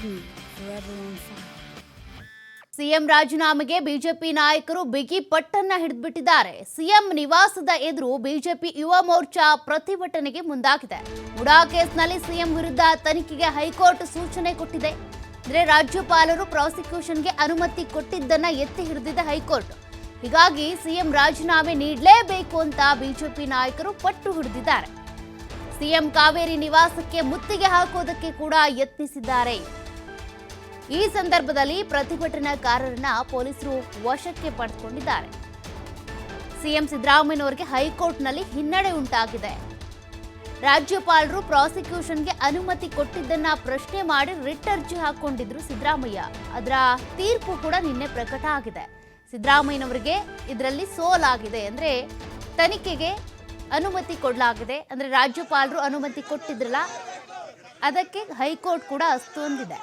TV, forever on fire. CM ರಾಜೀನಾಮೆಗೆ BJP ನಾಯಕರು ಬಿಗಿ ಪಟ್ಟನ್ನ ಹಿಡಿದುಬಿಟ್ಟಿದ್ದಾರೆ. ಸಿಎಂ ನಿವಾಸದ ಎದುರು ಬಿಜೆಪಿ ಯುವ ಮೋರ್ಚಾ ಪ್ರತಿಭಟನೆಗೆ ಮುಂದಾಗಿದೆ. ಮುಡಾ ಕೇಸ್ನಲ್ಲಿ ಸಿಎಂ ವಿರುದ್ಧ ತನಿಖೆಗೆ ಹೈಕೋರ್ಟ್ ಸೂಚನೆ ಕೊಟ್ಟಿದೆ. ಅಂದ್ರೆ ರಾಜ್ಯಪಾಲರು ಪ್ರಾಸಿಕ್ಯೂಷನ್ಗೆ ಅನುಮತಿ ಕೊಟ್ಟಿದ್ದನ್ನ ಎತ್ತಿ ಹಿಡಿದಿದೆ ಹೈಕೋರ್ಟ್. ಹೀಗಾಗಿ ಸಿಎಂ ರಾಜೀನಾಮೆ ನೀಡಲೇಬೇಕು ಅಂತ ಬಿಜೆಪಿ ನಾಯಕರು ಪಟ್ಟು ಹಿಡಿದಿದ್ದಾರೆ. ಸಿಎಂ ಕಾವೇರಿ ನಿವಾಸಕ್ಕೆ ಮುತ್ತಿಗೆ ಹಾಕೋದಕ್ಕೆ ಕೂಡ ಯತ್ನಿಸಿದ್ದಾರೆ. ಈ ಸಂದರ್ಭದಲ್ಲಿ ಪ್ರತಿಭಟನಾಕಾರರನ್ನ ಪೊಲೀಸರು ವಶಕ್ಕೆ ಪಡೆದುಕೊಂಡಿದ್ದಾರೆ. ಸಿಎಂ ಸಿದ್ದರಾಮಯ್ಯನವರಿಗೆ ಹೈಕೋರ್ಟ್ನಲ್ಲಿ ಹಿನ್ನಡೆ ಉಂಟಾಗಿದೆ. ರಾಜ್ಯಪಾಲರು ಪ್ರಾಸಿಕ್ಯೂಷನ್ಗೆ ಅನುಮತಿ ಕೊಟ್ಟಿದ್ದನ್ನ ಪ್ರಶ್ನೆ ಮಾಡಿ ರಿಟ್ ಅರ್ಜಿ ಹಾಕೊಂಡಿದ್ರು ಸಿದ್ದರಾಮಯ್ಯ. ಅದರ ತೀರ್ಪು ಕೂಡ ನಿನ್ನೆ ಪ್ರಕಟ ಆಗಿದೆ. ಸಿದ್ದರಾಮಯ್ಯನವರಿಗೆ ಇದರಲ್ಲಿ ಸೋಲಾಗಿದೆ. ಅಂದ್ರೆ ತನಿಖೆಗೆ ಅನುಮತಿ ಕೊಡಲಾಗಿದೆ. ಅಂದ್ರೆ ರಾಜ್ಯಪಾಲರು ಅನುಮತಿ ಕೊಟ್ಟಿದ್ರಲ್ಲ, ಅದಕ್ಕೆ ಹೈಕೋರ್ಟ್ ಕೂಡ ಅಸ್ತು ಅಂದಿದೆ.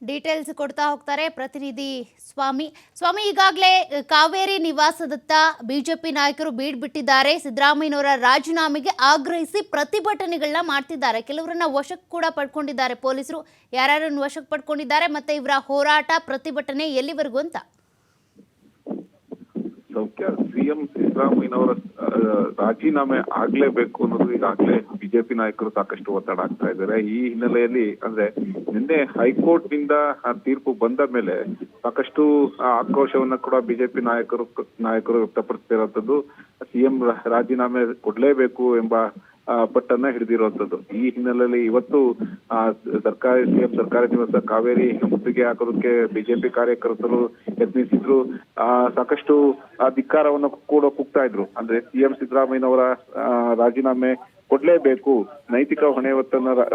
ಡೀಟೇಲ್ಸ್ ಕೊಡ್ತಾ ಹೋಗ್ತಾರೆ ಪ್ರತಿನಿಧಿ ಸ್ವಾಮಿ. ಈಗಾಗಲೇ ಕಾವೇರಿ ನಿವಾಸದತ್ತ ಬಿಜೆಪಿ ನಾಯಕರು ಬೀಡ್ ಬಿಟ್ಟಿದ್ದಾರೆ. ಸಿದ್ದರಾಮಯ್ಯನವರ ರಾಜೀನಾಮೆಗೆ ಆಗ್ರಹಿಸಿ ಪ್ರತಿಭಟನೆಗಳನ್ನ ಮಾಡ್ತಿದ್ದಾರೆ. ಕೆಲವರನ್ನ ವಶಕ್ಕೆ ಕೂಡ ಪಡ್ಕೊಂಡಿದ್ದಾರೆ ಪೊಲೀಸರು. ಯಾರ್ಯಾರನ್ನು ವಶಕ್ಕೆ ಪಡ್ಕೊಂಡಿದ್ದಾರೆ ಮತ್ತೆ ಇವರ ಹೋರಾಟ ಪ್ರತಿಭಟನೆ ಎಲ್ಲಿವರೆಗೂ ಅಂತ? ಸಿಎಂ ಸಿದ್ದರಾಮಯ್ಯನವರ ರಾಜೀನಾಮೆ ಆಗ್ಲೇಬೇಕು ಅನ್ನೋದು ಈಗಾಗಲೇ ಬಿಜೆಪಿ ನಾಯಕರು ಸಾಕಷ್ಟು ಒತ್ತಡ ಆಗ್ತಾ ಇದ್ದಾರೆ. ಈ ಹಿನ್ನೆಲೆಯಲ್ಲಿ ಅಂದ್ರೆ ನಿನ್ನೆ ಹೈಕೋರ್ಟ್ ನಿಂದ ತೀರ್ಪು ಬಂದ ಮೇಲೆ ಸಾಕಷ್ಟು ಆಕ್ರೋಶವನ್ನ ಕೂಡ ಬಿಜೆಪಿ ನಾಯಕರು ವ್ಯಕ್ತಪಡಿಸ್ತಿರೋಂಥದ್ದು. ಸಿಎಂ ರಾಜೀನಾಮೆ ಕೊಡ್ಲೇಬೇಕು ಎಂಬ ಪಟ್ಟನ್ನ ಹಿಡಿದಿರುವಂತದ್ದು. ಈ ಹಿನ್ನೆಲೆಯಲ್ಲಿ ಇವತ್ತು ಸಿಎಂ ಸರ್ಕಾರಿ ನಿವಾಸ ಕಾವೇರಿ ಮುತ್ತಿಗೆ ಹಾಕೋದಕ್ಕೆ ಬಿಜೆಪಿ ಕಾರ್ಯಕರ್ತರು ಯತ್ನಿಸಿದ್ರು. ಸಾಕಷ್ಟು ಧಿಕ್ಕಾರವನ್ನು ಕೂಡ ಕೂಗ್ತಾ ಇದ್ರು. ಅಂದ್ರೆ ಸಿಎಂ ಸಿದ್ದರಾಮಯ್ಯನವರ ರಾಜೀನಾಮೆ ಕೊಡ್ಲೇಬೇಕು, ನೈತಿಕ ಹೊಣೆ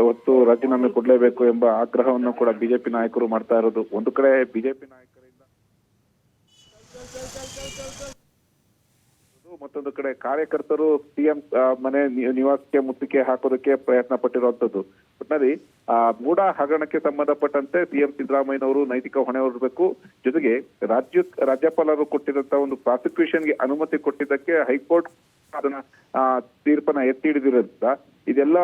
ಹೊತ್ತು ರಾಜೀನಾಮೆ ಕೊಡ್ಲೇಬೇಕು ಎಂಬ ಆಗ್ರಹವನ್ನು ಕೂಡ ಬಿಜೆಪಿ ನಾಯಕರು ಮಾಡ್ತಾ ಇರೋದು. ಒಂದು ಕಡೆ ಬಿಜೆಪಿ ನಾಯಕರಿಂದ, ಮತ್ತೊಂದು ಕಡೆ ಕಾರ್ಯಕರ್ತರು ಸಿಎಂ ಮನೆ ನಿವಾಸಕ್ಕೆ ಮುತ್ತಿಗೆ ಹಾಕೋದಕ್ಕೆ ಪ್ರಯತ್ನ ಪಟ್ಟಿರುವಂತದ್ದು. ಒಟ್ಟಿನಲ್ಲಿ ಮೂಡ ಹಗರಣಕ್ಕೆ ಸಂಬಂಧಪಟ್ಟಂತೆ ಸಿಎಂ ಸಿದ್ದರಾಮಯ್ಯನವರು ನೈತಿಕ ಹೊಣೆ ಹೊರಬೇಕು. ಜೊತೆಗೆ ರಾಜ್ಯಪಾಲರು ಕೊಟ್ಟಿರುವಂತಹ ಒಂದು ಪ್ರಾಸಿಕ್ಯೂಷನ್ಗೆ ಅನುಮತಿ ಕೊಟ್ಟಿದ್ದಕ್ಕೆ ಹೈಕೋರ್ಟ್ ಅದನ್ನ ತೀರ್ಪನ್ನ ಎತ್ತಿ ಹಿಡಿದಿರೋದ್ರಿಂದ ಇದೆಲ್ಲ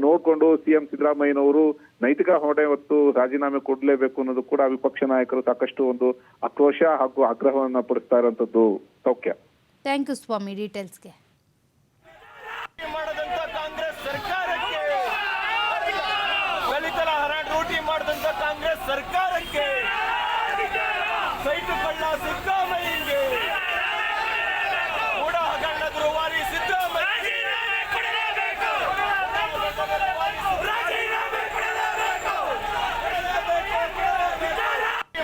ನೋಡ್ಕೊಂಡು ಸಿಎಂ ಸಿದ್ದರಾಮಯ್ಯನವರು ನೈತಿಕ ಹೊಣೆ ಹೊತ್ತು ರಾಜೀನಾಮೆ ಕೊಡ್ಲೇಬೇಕು ಅನ್ನೋದು ಕೂಡ ವಿಪಕ್ಷ ನಾಯಕರು ಸಾಕಷ್ಟು ಒಂದು ಆಕ್ರೋಶ ಹಾಗೂ ಆಗ್ರಹವನ್ನ ಪಡಿಸ್ತಾ ಇರುವಂತದ್ದು. ಸೌಖ್ಯ. ಥ್ಯಾಂಕ್ ಯು ಸ್ವಾಮಿ ಡೀಟೇಲ್ಸ್ಗೆ. ಕಾಂಗ್ರೆಸ್ ಸರ್ಕಾರಕ್ಕೆ ದಲಿತರ ಹರಾಟ ಲೂಟಿ ಮಾಡಿದಂತ ಕಾಂಗ್ರೆಸ್ ಸರ್ಕಾರಕ್ಕೆ ಸೈಟು ಕಳ್ಳ ಸಿದ್ದರಾಮಯ್ಯಗೆ ಕೂಡ ಹಗರಣದ ರೂವಾರಿ ಸಿದ್ದರಾಮಯ್ಯ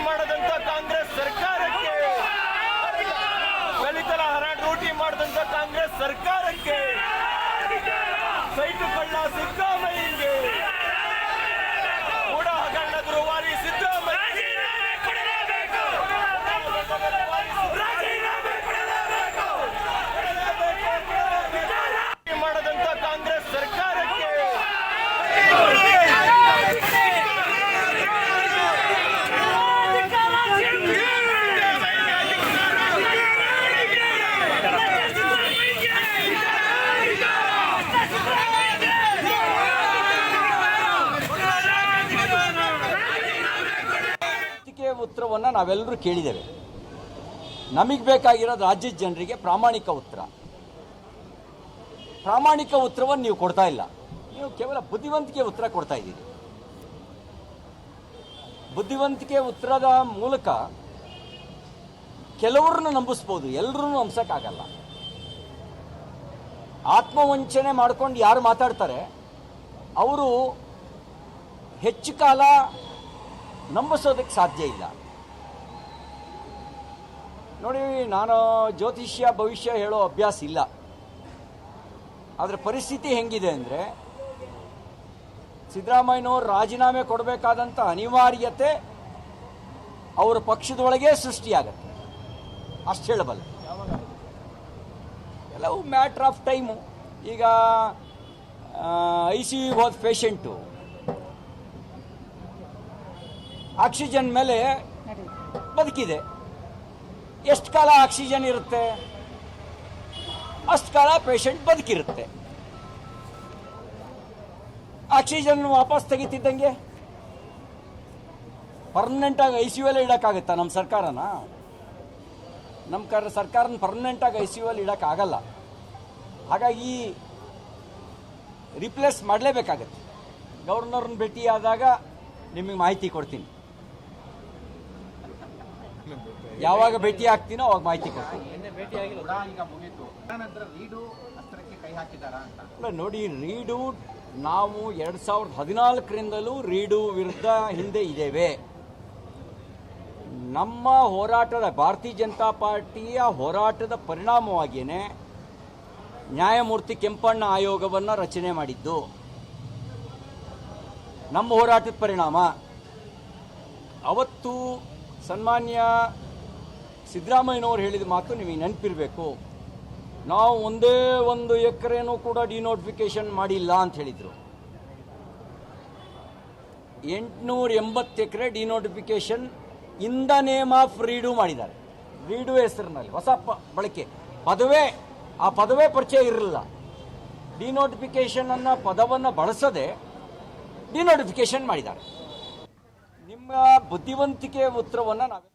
ಮಾಡದಂತ ಕಾಂಗ್ರೆಸ್ ಸರ್ಕಾರಕ್ಕೆ ದಲಿತರ ಹರಾಟ ಲೂಟಿ ಮಾಡಿದಂತ ಕಾಂಗ್ರೆಸ್ ಸರ್ಕಾರಕ್ಕೆ ಸೈಟು ಕಳ್ಳ ಸಿದ್ದರಾಮಯ್ಯಗೆ ಕೂಡ ಹಗರಣದ ರೂವಾರಿ ಸಿದ್ದರಾಮಯ್ಯ ಮಾಡದಂತ ಕಾಂಗ್ರೆಸ್ ಸರ್ಕಾರಕ್ಕೆ ಉತ್ತರವನ್ನು ನಾವೆಲ್ಲರೂ ಕೇಳಿದ್ದೇವೆ. ನಮಗೆ ಬೇಕಾಗಿರೋದು ರಾಜ್ಯದ ಜನರಿಗೆ ಪ್ರಾಮಾಣಿಕ ಉತ್ತರ. ಪ್ರಾಮಾಣಿಕ ಉತ್ತರವನ್ನು ನೀವು ಕೊಡ್ತಾ ಇಲ್ಲ, ನೀವು ಕೇವಲ ಬುದ್ಧಿವಂತಿಕೆ ಉತ್ತರ ಕೊಡ್ತಾ ಇದ್ದೀರಿ. ಬುದ್ಧಿವಂತಿಕೆ ಉತ್ತರದ ಮೂಲಕ ಕೆಲವರನ್ನು ನಂಬಿಸ್ಬೋದು, ಎಲ್ಲರೂ ನಂಬಿಸೋಕ್ಕಾಗಲ್ಲ. ಆತ್ಮವಂಚನೆ ಮಾಡ್ಕೊಂಡು ಯಾರು ಮಾತಾಡ್ತಾರೆ ಅವರು ಹೆಚ್ಚು ಕಾಲ ನಂಬಿಸೋದಕ್ಕೆ ಸಾಧ್ಯ ಇಲ್ಲ. ನೋಡಿ, ನಾನು ಜ್ಯೋತಿಷ್ಯ ಭವಿಷ್ಯ ಹೇಳೋ ಅಭ್ಯಾಸ ಇಲ್ಲ. ಆದರೆ ಪರಿಸ್ಥಿತಿ ಹೆಂಗಿದೆ ಅಂದರೆ, ಸಿದ್ದರಾಮಯ್ಯನವರು ರಾಜೀನಾಮೆ ಕೊಡಬೇಕಾದಂಥ ಅನಿವಾರ್ಯತೆ ಅವರ ಪಕ್ಷದೊಳಗೆ ಸೃಷ್ಟಿಯಾಗತ್ತೆ, ಅಷ್ಟು ಹೇಳಬಲ್ಲ. ಎಲ್ಲವೂ ಮ್ಯಾಟ್ರ್ ಆಫ್ ಟೈಮು. ಈಗ ICU ಹೋದ ಪೇಷಂಟು ಆಕ್ಸಿಜನ್ ಮೇಲೆ ಬದುಕಿದೆ. ಎಷ್ಟು ಕಾಲ ಆಕ್ಸಿಜನ್ ಇರುತ್ತೆ ಅಷ್ಟು ಕಾಲ ಪೇಷಂಟ್ ಬದುಕಿರುತ್ತೆ. ಆಕ್ಸಿಜನ್ ವಾಪಸ್ ತೆಗಿತಿದ್ದಂಗೆ ಪರ್ಮನೆಂಟಾಗಿ ICU ಅಲ್ಲಿ ಇಡೋಕ್ಕಾಗುತ್ತಾ ನಮ್ಮ ಸರ್ಕಾರನ? ನಮ್ಮ ಸರ್ಕಾರನ ಪರ್ಮನೆಂಟಾಗಿ ICU ಅಲ್ಲಿ ಇಡೋಕ್ಕಾಗಲ್ಲ. ಹಾಗಾಗಿ ರಿಪ್ಲೇಸ್ ಮಾಡಲೇಬೇಕಾಗತ್ತೆ. ಗವರ್ನರ್ನ ಭೇಟಿಯಾದಾಗ ನಿಮಗೆ ಮಾಹಿತಿ ಕೊಡ್ತೀನಿ. ಯಾವಾಗ ಭೇಟಿ ಆಗ್ತೀನೋ ಅವಾಗ ಮಾಹಿತಿ ಕೊಡ್ತೀನಿ. ಅಲ್ಲ ನೋಡಿ, ರೀಡು ನಾವು 2014ರಿಂದಲೂ ರೀಡು ವಿರುದ್ಧ ಹಿಂದೆ ಇದ್ದೇವೆ. ನಮ್ಮ ಹೋರಾಟದ, ಭಾರತೀಯ ಜನತಾ ಪಾರ್ಟಿಯ ಹೋರಾಟದ ಪರಿಣಾಮವಾಗಿಯೇ ನ್ಯಾಯಮೂರ್ತಿ ಕೆಂಪಣ್ಣ ಆಯೋಗವನ್ನು ರಚನೆ ಮಾಡಿದ್ದು. ನಮ್ಮ ಹೋರಾಟದ ಪರಿಣಾಮ. ಅವತ್ತು ಸನ್ಮಾನ್ಯ ಸಿದ್ದರಾಮಯ್ಯನವರು ಹೇಳಿದ ಮಾತು ನಿಮಗೆ ನೆನಪಿರಬೇಕು. ನಾವು ಒಂದೇ ಒಂದು ಎಕರೆನೂ ಕೂಡ ಡಿನೋಟಿಫಿಕೇಶನ್ ಮಾಡಿಲ್ಲ ಅಂತ ಹೇಳಿದರು. 880 ಎಕರೆ denotification in the name of redo ಮಾಡಿದ್ದಾರೆ. ರೀಡು ಹೆಸರಿನಲ್ಲಿ ಹೊಸ ಬಳಕೆ ಆ ಪದವೇ ಪರಿಚಯ ಇರಲಿಲ್ಲ. ಡಿನೋಟಿಫಿಕೇಶನ್ ಅನ್ನೋ ಪದವನ್ನು ಬಳಸದೆ ಡಿನೋಟಿಫಿಕೇಶನ್ ಮಾಡಿದ್ದಾರೆ. ನಿಮ್ಮ ಬುದ್ಧಿವಂತಿಕೆ ಉತ್ತರವನ್ನು ನಾವು